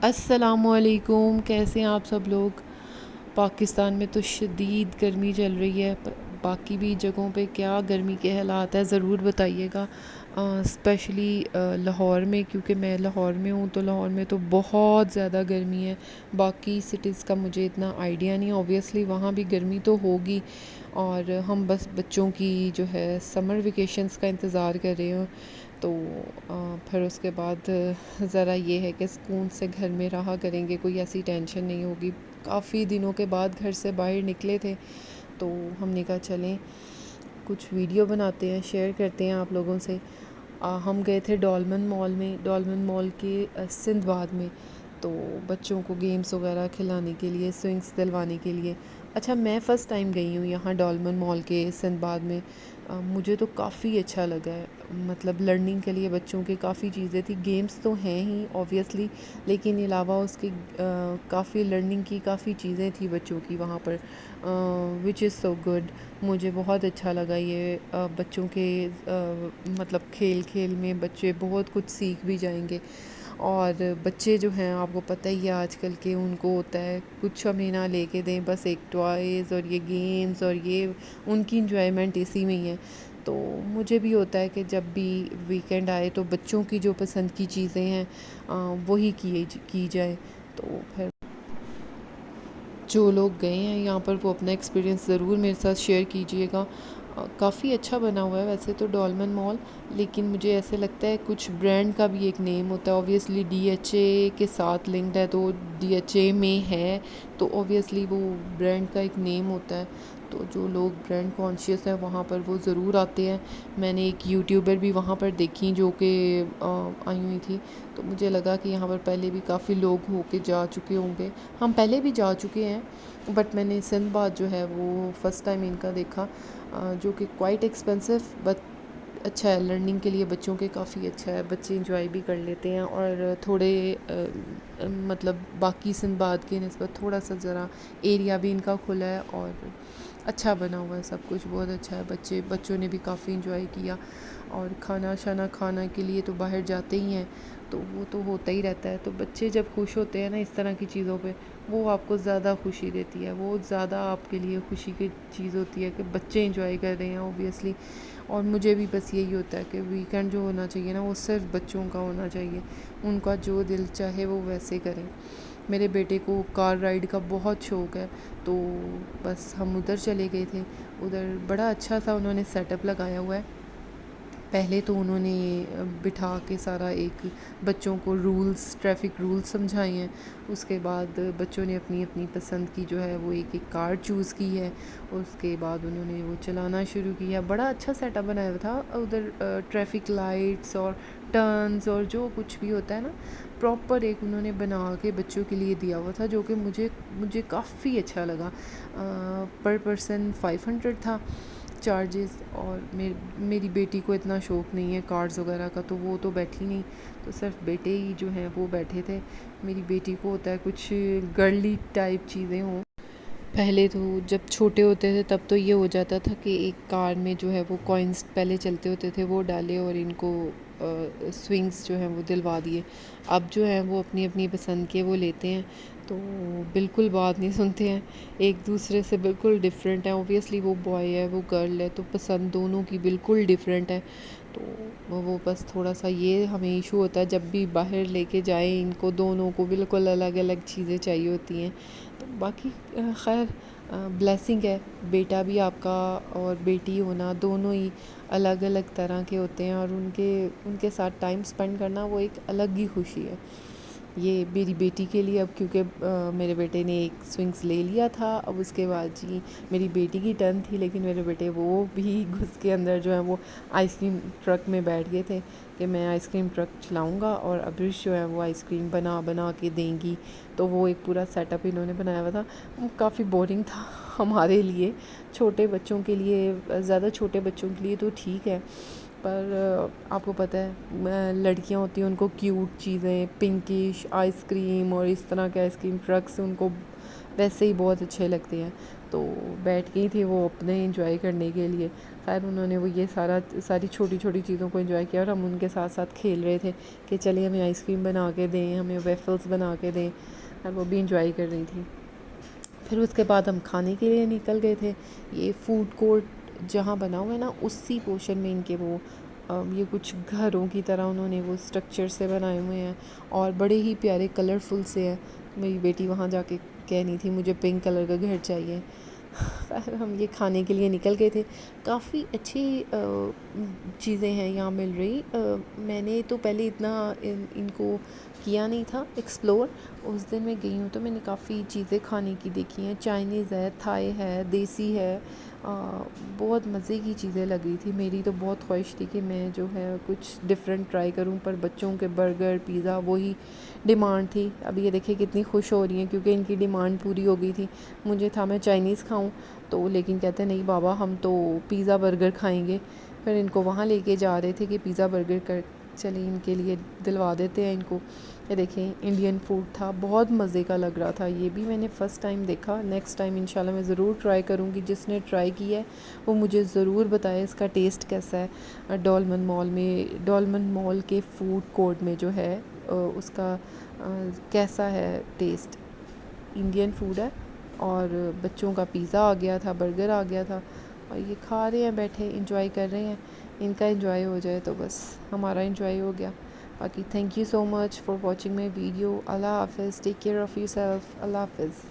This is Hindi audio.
अस्सलामुअलैकुम, कैसे हैं आप सब लोग। पाकिस्तान में तो शदीद गर्मी चल रही है। बाकी भी जगहों पे क्या गर्मी के हालात है ज़रूर बताइएगा। स्पेशली लाहौर में, क्योंकि मैं लाहौर में हूँ तो लाहौर में तो बहुत ज़्यादा गर्मी है। बाकी सिटीज़ का मुझे इतना आइडिया नहीं, ऑब्वियसली वहाँ भी गर्मी तो होगी। और हम बस बच्चों की जो है समर वेकेशंस का इंतज़ार कर रहे हो। तो फिर उसके बाद ज़रा ये है कि सुकून से घर में रहा करेंगे, कोई ऐसी टेंशन नहीं होगी। काफ़ी दिनों के बाद घर से बाहर निकले थे तो हमने कहा चलें कुछ वीडियो बनाते हैं, शेयर करते हैं आप लोगों से। हम गए थे डॉलमन मॉल में, डॉलमन मॉल के सिंधबाद में। तो बच्चों को गेम्स वगैरह खिलाने के लिए, स्विंग्स दिलवाने के लिए। अच्छा, मैं फ़र्स्ट टाइम गई हूँ यहाँ डॉलमन मॉल के सिंधबाद में। मुझे तो काफ़ी अच्छा लगा है। मतलब लर्निंग के लिए बच्चों के काफ़ी चीज़ें थी। गेम्स तो हैं ही ऑब्वियसली, लेकिन अलावा उसके काफ़ी लर्निंग की काफ़ी चीज़ें थी बच्चों की वहाँ पर, विच इज़ सो गुड। मुझे बहुत अच्छा लगा ये। बच्चों के मतलब खेल खेल में बच्चे बहुत कुछ सीख भी जाएंगे। और बच्चे जो हैं, आपको पता ही है आजकल के, उनको होता है कुछ हमें ना लेके दें, बस एक टॉयज़ और ये गेम्स और ये, उनकी इंजॉयमेंट इसी में ही है। तो मुझे भी होता है कि जब भी वीकेंड आए तो बच्चों की जो पसंद की चीज़ें हैं वही की जाए। तो फिर जो लोग गए हैं यहाँ पर वो अपना एक्सपीरियंस ज़रूर मेरे साथ शेयर कीजिएगा। काफ़ी अच्छा बना हुआ है वैसे तो डॉलमन मॉल, लेकिन मुझे ऐसे लगता है कुछ ब्रांड का भी एक नेम होता है। ऑब्वियसली डीएचए के साथ लिंक्ड है तो डीएचए में है, तो ऑब्वियसली वो ब्रांड का एक नेम होता है। तो जो लोग ब्रांड कॉन्शियस हैं वहाँ पर वो ज़रूर आते हैं। मैंने एक यूट्यूबर भी वहाँ पर देखी जो कि आई हुई थी, तो मुझे लगा कि यहाँ पर पहले भी काफ़ी लोग होके जा चुके होंगे। हम पहले भी जा चुके हैं बट मैंने सिंधबाद जो है वो फ़र्स्ट टाइम इनका देखा, जो कि क्वाइट एक्सपेंसिव बट अच्छा है। लर्निंग के लिए बच्चों के काफ़ी अच्छा है, बच्चे इंजॉय भी कर लेते हैं। और थोड़े मतलब बाकी सिंधबाद के निस्बत थोड़ा सा ज़रा एरिया भी इनका खुला है और अच्छा बना हुआ है, सब कुछ बहुत अच्छा है। बच्चों ने भी काफ़ी इंजॉय किया। और खाना शाना खाना के लिए तो बाहर जाते ही हैं, तो वो तो होता ही रहता है। तो बच्चे जब खुश होते हैं ना इस तरह की चीज़ों पे, वो आपको ज़्यादा खुशी देती है, वो ज़्यादा आपके लिए खुशी की चीज़ होती है कि बच्चे इंजॉय कर रहे हैं ऑब्वियसली। और मुझे भी बस यही होता है कि वीकेंड जो होना चाहिए ना वो सिर्फ बच्चों का होना चाहिए, उनका जो दिल चाहे वो वैसे करें। मेरे बेटे को कार राइड का बहुत शौक़ है, तो बस हम उधर चले गए थे। उधर बड़ा अच्छा सा उन्होंने सेटअप लगाया हुआ है। पहले तो उन्होंने बिठा के सारा एक बच्चों को रूल्स, ट्रैफिक रूल्स समझाए हैं। उसके बाद बच्चों ने अपनी अपनी पसंद की जो है वो एक एक कार चूज़ की है। उसके बाद उन्होंने वो चलाना शुरू किया। बड़ा अच्छा सेटअप बनाया हुआ था उधर, ट्रैफिक लाइट्स और टर्न्स और जो कुछ भी होता है ना, प्रॉपर एक उन्होंने बना के बच्चों के लिए दिया हुआ था, जो कि मुझे मुझे काफ़ी अच्छा लगा। पर पर्सन 500 था चार्जेस। और मेरी बेटी को इतना शौक़ नहीं है कार्स वगैरह का, तो वो तो बैठी नहीं, तो सिर्फ बेटे ही जो हैं वो बैठे थे। मेरी बेटी को होता है कुछ गर्ली टाइप चीज़ें हों। पहले तो जब छोटे होते थे तब तो ये हो जाता था कि एक कार में जो है वो कॉइन्स पहले चलते होते थे वो डाले और इनको स्विंग्स जो हैं वो दिलवा दिए। अब जो है वो अपनी अपनी पसंद के वो लेते हैं, तो बिल्कुल बात नहीं सुनते हैं, एक दूसरे से बिल्कुल डिफरेंट है। ऑब्वियसली वो बॉय है वो गर्ल है, तो पसंद दोनों की बिल्कुल डिफरेंट है। तो वो बस थोड़ा सा ये हमें इशू होता है जब भी बाहर लेके जाएं, इनको दोनों को बिल्कुल अलग अलग चीज़ें चाहिए होती हैं। तो बाकी खैर ब्लेसिंग है, बेटा भी आपका और बेटी होना दोनों ही अलग अलग तरह के होते हैं, और उनके उनके साथ टाइम स्पेंड करना वो एक अलग ही खुशी है। ये मेरी बेटी के लिए, अब क्योंकि मेरे बेटे ने एक स्विंग्स ले लिया था, अब उसके बाद जी मेरी बेटी की टर्न थी, लेकिन मेरे बेटे वो भी घुस के अंदर जो है वो आइसक्रीम ट्रक में बैठ गए थे कि मैं आइसक्रीम ट्रक चलाऊंगा और अब्रिश जो है वो आइसक्रीम बना बना के देंगी। तो वो एक पूरा सेटअप इन्होंने बनाया हुआ था। काफ़ी बोरिंग था हमारे लिए, छोटे बच्चों के लिए, ज़्यादा छोटे बच्चों के लिए तो ठीक है, पर आपको पता है लड़कियां होती हैं उनको क्यूट चीज़ें, पिंकिश आइसक्रीम और इस तरह के आइसक्रीम ट्रक्स उनको वैसे ही बहुत अच्छे लगते हैं। तो बैठ गई थी वो अपने एंजॉय करने के लिए। खैर उन्होंने वो ये सारी छोटी छोटी चीज़ों को एंजॉय किया और हम उनके साथ साथ खेल रहे थे कि चलिए हमें आइसक्रीम बना के दें, हमें वेफल्स बना के दें, और वो भी इंजॉय कर रही थी। फिर उसके बाद हम खाने के लिए निकल गए थे। ये फूड कोर्ट जहाँ बना हुआ है ना, उसी पोर्शन में इनके वो ये कुछ घरों की तरह उन्होंने वो स्ट्रक्चर से बनाए हुए हैं और बड़े ही प्यारे कलरफुल से हैं। मेरी बेटी वहाँ जाके कह रही थी मुझे पिंक कलर का घर चाहिए। फिर हम ये खाने के लिए निकल गए थे। काफ़ी अच्छी चीज़ें हैं यहाँ मिल रही। मैंने तो पहले इतना इनको किया नहीं था एक्सप्लोर। उस दिन मैं गई हूँ तो मैंने काफ़ी चीज़ें खाने की देखी हैं। चाइनीज़ है, थाई है, देसी है। बहुत मज़े की चीज़ें लग रही थी। मेरी तो बहुत ख्वाहिश थी कि मैं जो है कुछ डिफरेंट ट्राई करूँ, पर बच्चों के बर्गर पिज़्ज़ा वही डिमांड थी। अब ये देखिए कितनी खुश हो रही हैं क्योंकि इनकी डिमांड पूरी हो गई थी। मुझे था मैं चाइनीज़ खाऊं, तो लेकिन कहते नहीं बाबा हम तो पिज़्ज़ा बर्गर खाएंगे। फिर इनको वहाँ लेके जा रहे थे कि पिज़्ज़ा बर्गर कर चलिए इनके लिए दिलवा देते हैं इनको। ये देखें इंडियन फूड था, बहुत मज़े का लग रहा था। ये भी मैंने फ़र्स्ट टाइम देखा। नेक्स्ट टाइम इंशाल्लाह मैं ज़रूर ट्राई करूँगी। जिसने ट्राई किया है वो मुझे ज़रूर बताए इसका टेस्ट कैसा है। डॉलमन मॉल के फूड कोर्ट में जो है उसका कैसा है टेस्ट। इंडियन फूड है और बच्चों का पिज़्ज़ा आ गया था, बर्गर आ गया था, और ये खा रहे हैं बैठे इंजॉय कर रहे हैं। इनका इंजॉय हो जाए तो बस हमारा इंजॉय हो गया। बाकी thank you so much for watching my video. अल्लाह हाफ़िज़, टेक केयर ऑफ़ योरसेल्फ। अल्लाह हाफ़िज़।